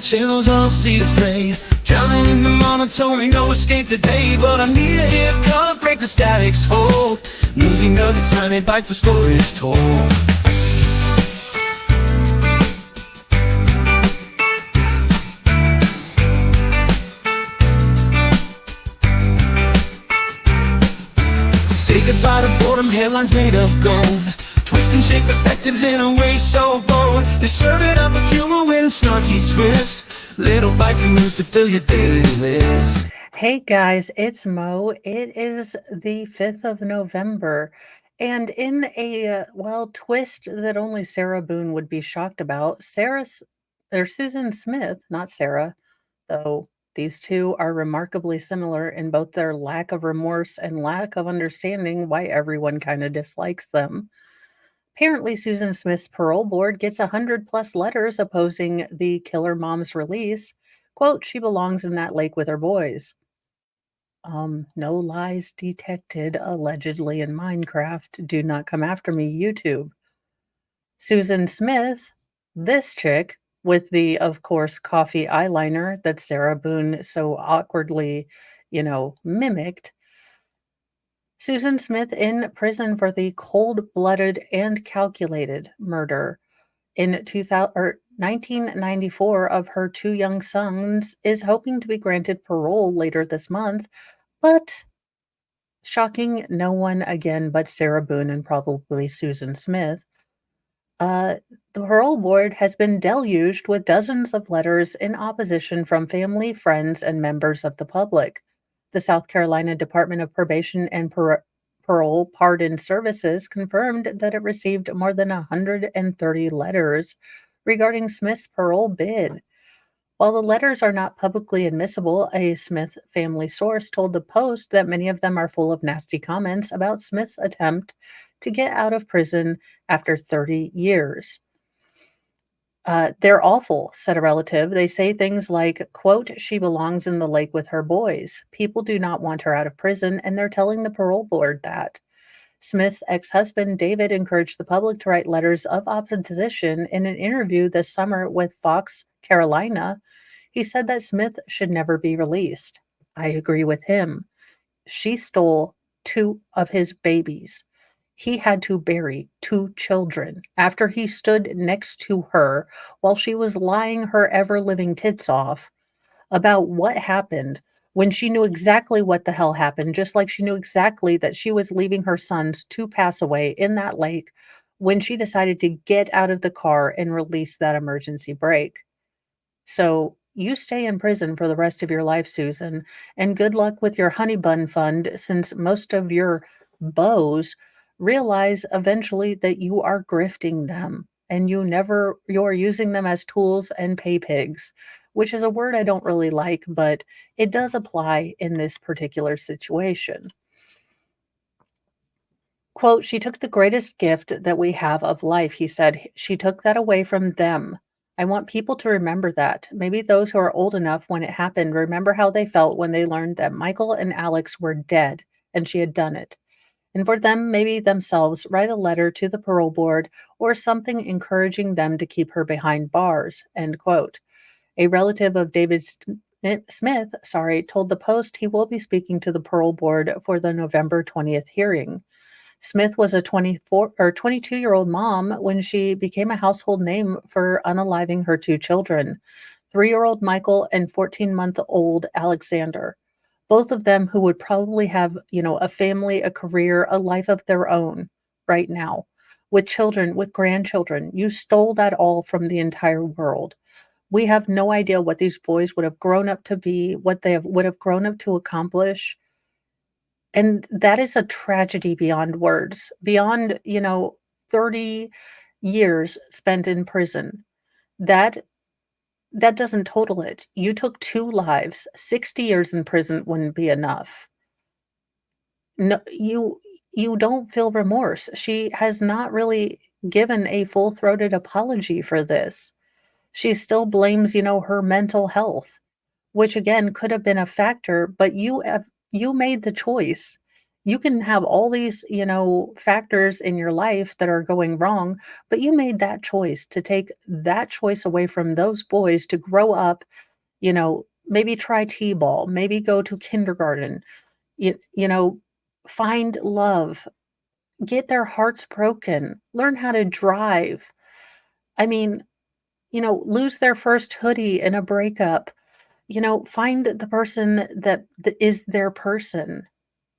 till those all seas gray. Drowning in the monotone, no escape today. But I need a haircut, break the static's hold. Losing up this time, it bites the story's toll. Say goodbye to boredom, headlines made of gold. Twist and shake perspectives in a way so bold. They serve it up with humor with a snarky twist. Little bites and news to fill your daily list. Hey guys, it's Mo. It is the 5th of November. And in a, twist that only Sarah Boone would be shocked about, Susan Smith, not Sarah, though these two are remarkably similar in both their lack of remorse and lack of understanding why everyone kind of dislikes them. Apparently, Susan Smith's parole board gets 100 plus letters opposing the killer mom's release. Quote, she belongs in that lake with her boys. No lies detected allegedly in Minecraft. Do not come after me, YouTube. Susan Smith, this chick with the, of course, coffee eyeliner that Sarah Boone so awkwardly, mimicked. Susan Smith in prison for the cold-blooded and calculated murder in 1994 of her two young sons is hoping to be granted parole later this month, but shocking no one again but Sarah Boone and probably Susan Smith. The parole board has been deluged with dozens of letters in opposition from family, friends, and members of the public. The South Carolina Department of Probation and Parole Pardon Services confirmed that it received more than 130 letters regarding Smith's parole bid. While the letters are not publicly admissible, a Smith family source told the Post that many of them are full of nasty comments about Smith's attempt to get out of prison after 30 years. They're awful, said a relative. They say things like, quote, she belongs in the lake with her boys. People do not want her out of prison, and they're telling the parole board that. Smith's ex-husband, David, encouraged the public to write letters of opposition in an interview this summer with Fox Carolina. He said that Smith should never be released. I agree with him. She stole 2 of his babies. He had to bury 2 children after he stood next to her while she was lying her ever-living tits off about what happened when she knew exactly what the hell happened, just like she knew exactly that she was leaving her sons to pass away in that lake when she decided to get out of the car and release that emergency brake. So you stay in prison for the rest of your life, Susan, and good luck with your honey bun fund, since most of your beaux realize eventually that you are grifting them and you're using them as tools and pay pigs, which is a word I don't really like, but it does apply in this particular situation. Quote, she took the greatest gift that we have of life, he said. She took that away from them. I want people to remember that. Maybe those who are old enough when it happened remember how they felt when they learned that Michael and Alex were dead and she had done it. And for them, maybe themselves, write a letter to the parole board or something encouraging them to keep her behind bars, end quote. A relative of David Smith, told the Post he will be speaking to the parole board for the November 20th hearing. Smith was a 22-year-old mom when she became a household name for unaliving her 2 children, 3-year-old Michael and 14-month-old Alexander. Both of them who would probably have, a family, a career, a life of their own right now, with children, with grandchildren. You stole that all from the entire world. We have no idea what these boys would have grown up to be, what they would have grown up to accomplish. And that is a tragedy beyond words, beyond, 30 years spent in prison. That doesn't total it. You took 2 lives. 60 years in prison wouldn't be enough. No, you don't feel remorse. She has not really given a full-throated apology for this. She still blames, her mental health, which again could have been a factor, but you made the choice. You can have all these, factors in your life that are going wrong, but you made that choice to take that choice away from those boys to grow up, maybe try T-ball, maybe go to kindergarten, you, you know, find love, get their hearts broken, learn how to drive. I mean, lose their first hoodie in a breakup, find the person that is their person.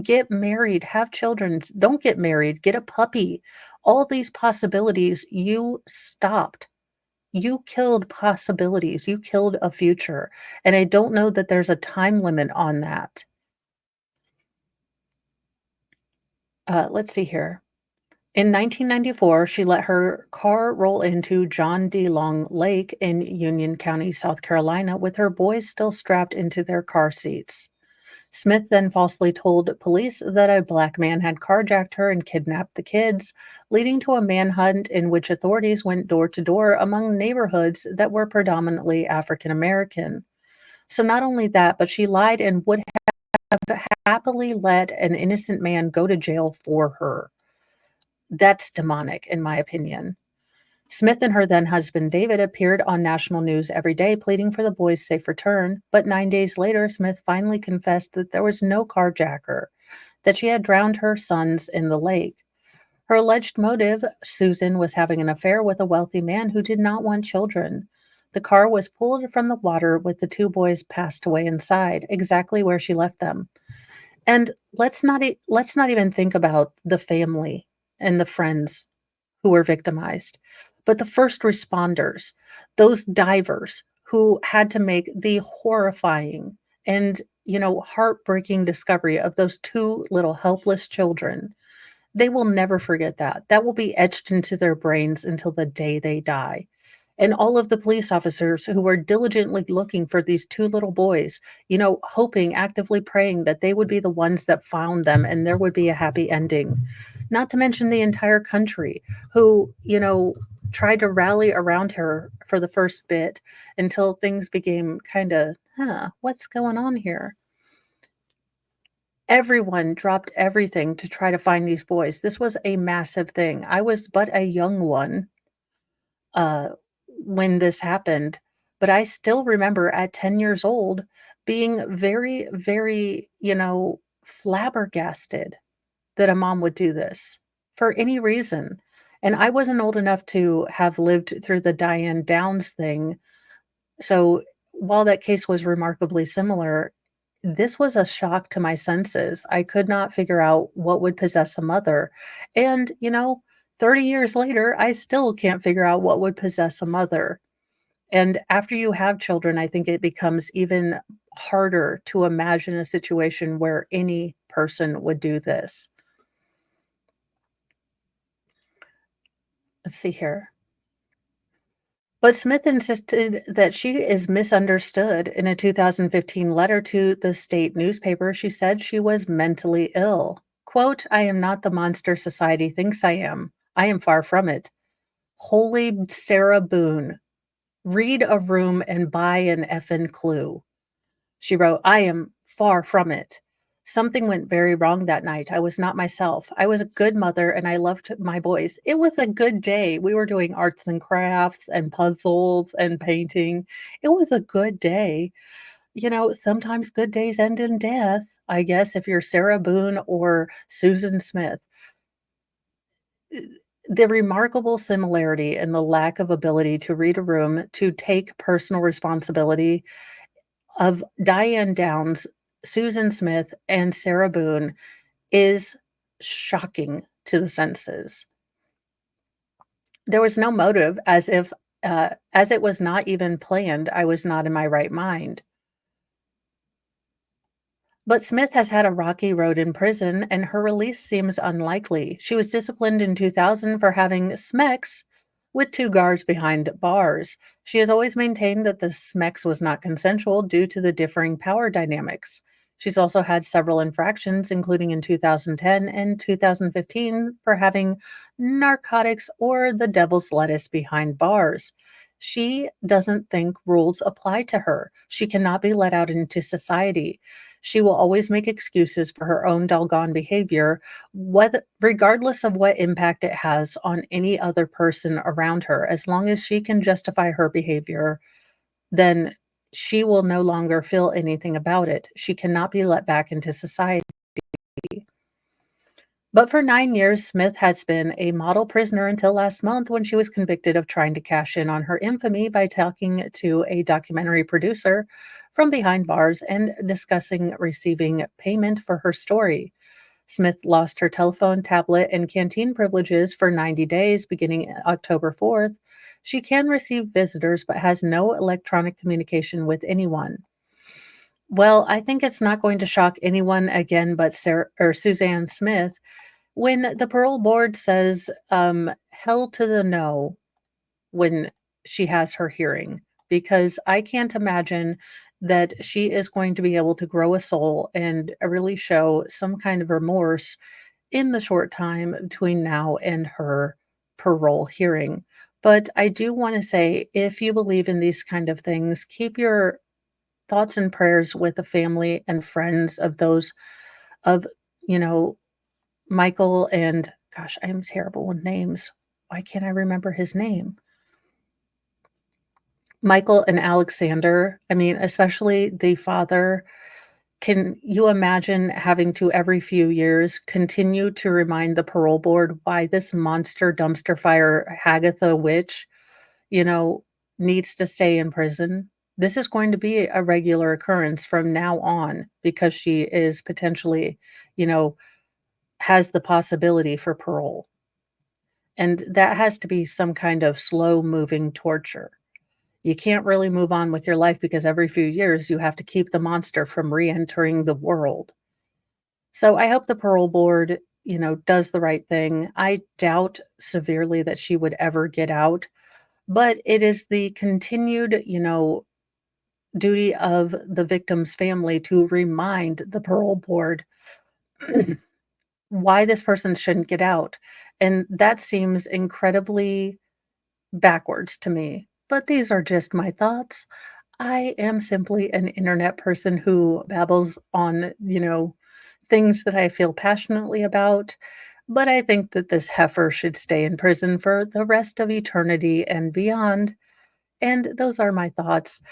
Get married, have children, don't get married, get a puppy. All these possibilities you stopped. You killed possibilities, you killed a future, and I don't know that there's a time limit on that. Let's see here. In 1994, she let her car roll into John D. Long Lake in Union County, South Carolina, with her boys still strapped into their car seats. Smith then falsely told police that a black man had carjacked her and kidnapped the kids, leading to a manhunt in which authorities went door to door among neighborhoods that were predominantly African American. So, not only that, but she lied and would have happily let an innocent man go to jail for her. That's demonic, in my opinion. Smith and her then husband David appeared on national news every day pleading for the boys' safe return, but 9 days later, Smith finally confessed that there was no carjacker, that she had drowned her sons in the lake. Her alleged motive, Susan was having an affair with a wealthy man who did not want children. The car was pulled from the water with the two boys passed away inside, exactly where she left them. And let's not even think about the family and the friends who were victimized, but the first responders, those divers who had to make the horrifying and, heartbreaking discovery of those two little helpless children. They will never forget that. That will be etched into their brains until the day they die. And all of the police officers who were diligently looking for these two little boys, hoping, actively praying that they would be the ones that found them and there would be a happy ending. Not to mention the entire country who, tried to rally around her for the first bit until things became kind of, what's going on here? Everyone dropped everything to try to find these boys. This was a massive thing. I was but a young one uh, when this happened, but I still remember at 10 years old being very, very, flabbergasted that a mom would do this for any reason. And I wasn't old enough to have lived through the Diane Downs thing. So while that case was remarkably similar, this was a shock to my senses. I could not figure out what would possess a mother. And, 30 years later, I still can't figure out what would possess a mother. And after you have children, I think it becomes even harder to imagine a situation where any person would do this. Let's see here. But Smith insisted that she is misunderstood. In a 2015 letter to the state newspaper, she said she was mentally ill. Quote, I am not the monster society thinks I am. I am far from it. Holy Sarah Boone, read a room and buy an effing clue. She wrote, I am far from it. Something went very wrong that night. I was not myself. I was a good mother and I loved my boys. It was a good day. We were doing arts and crafts and puzzles and painting. It was a good day. Sometimes good days end in death, I guess, if you're Sarah Boone or Susan Smith. The remarkable similarity and the lack of ability to read a room, to take personal responsibility of Diane Downs, Susan Smith, and Sarah Boone is shocking to the senses. There was no motive, as it was not even planned, I was not in my right mind. But Smith has had a rocky road in prison, and her release seems unlikely. She was disciplined in 2000 for having Smex with two guards behind bars. She has always maintained that the Smex was not consensual due to the differing power dynamics. She's also had several infractions, including in 2010 and 2015, for having narcotics or the devil's lettuce behind bars. She doesn't think rules apply to her. She cannot be let out into society. She will always make excuses for her own doggone behavior, whether regardless of what impact it has on any other person around her. As long as she can justify her behavior, then she will no longer feel anything about it. She cannot be let back into society. But for 9 years, Smith has been a model prisoner until last month when she was convicted of trying to cash in on her infamy by talking to a documentary producer from behind bars and discussing receiving payment for her story. Smith lost her telephone, tablet, and canteen privileges for 90 days beginning October 4th. She can receive visitors but has no electronic communication with anyone. Well, I think it's not going to shock anyone again but Sarah or Suzanne Smith when the parole board says, hell to the no when she has her hearing, because I can't imagine that she is going to be able to grow a soul and really show some kind of remorse in the short time between now and her parole hearing. But I do want to say, if you believe in these kind of things, keep your thoughts and prayers with the family and friends of those of, you know, Michael and gosh, I'm terrible with names. Why can't I remember his name? Michael and Alexander. I mean, especially the father. Can you imagine having to every few years continue to remind the parole board why this monster dumpster fire Hagatha witch, you know, needs to stay in prison? This is going to be a regular occurrence from now on because she is potentially, you know, has the possibility for parole. And that has to be some kind of slow moving torture. You can't really move on with your life because every few years you have to keep the monster from re-entering the world. So I hope the parole board, does the right thing. I doubt severely that she would ever get out, but it is the continued, duty of the victim's family to remind the parole board why this person shouldn't get out. And that seems incredibly backwards to me. But these are just my thoughts. I am simply an internet person who babbles on, things that I feel passionately about. But I think that this heifer should stay in prison for the rest of eternity and beyond. And those are my thoughts.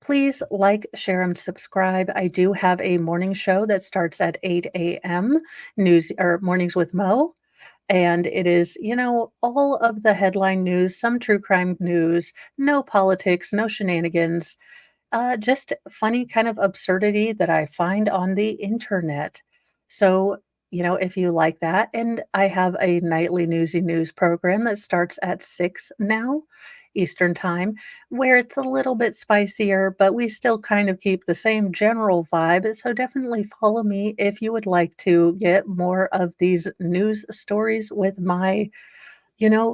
Please like, share, and subscribe. I do have a morning show that starts at 8 a.m. news or mornings with Mo. And it is, all of the headline news, some true crime news, no politics, no shenanigans, just funny kind of absurdity that I find on the internet. So, if you like that, and I have a nightly newsy news program that starts at 6 now Eastern time, where it's a little bit spicier, but we still kind of keep the same general vibe. So definitely follow me if you would like to get more of these news stories with my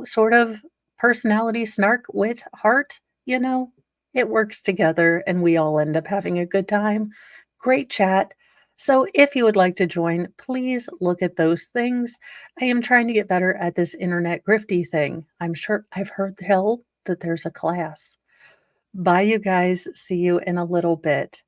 sort of personality, snark, wit, heart, it works together and we all end up having a good time. Great chat. So if you would like to join, please look at those things. I am trying to get better at this internet grifty thing. I'm sure I've heard hell that there's a class. Bye, you guys. See you in a little bit.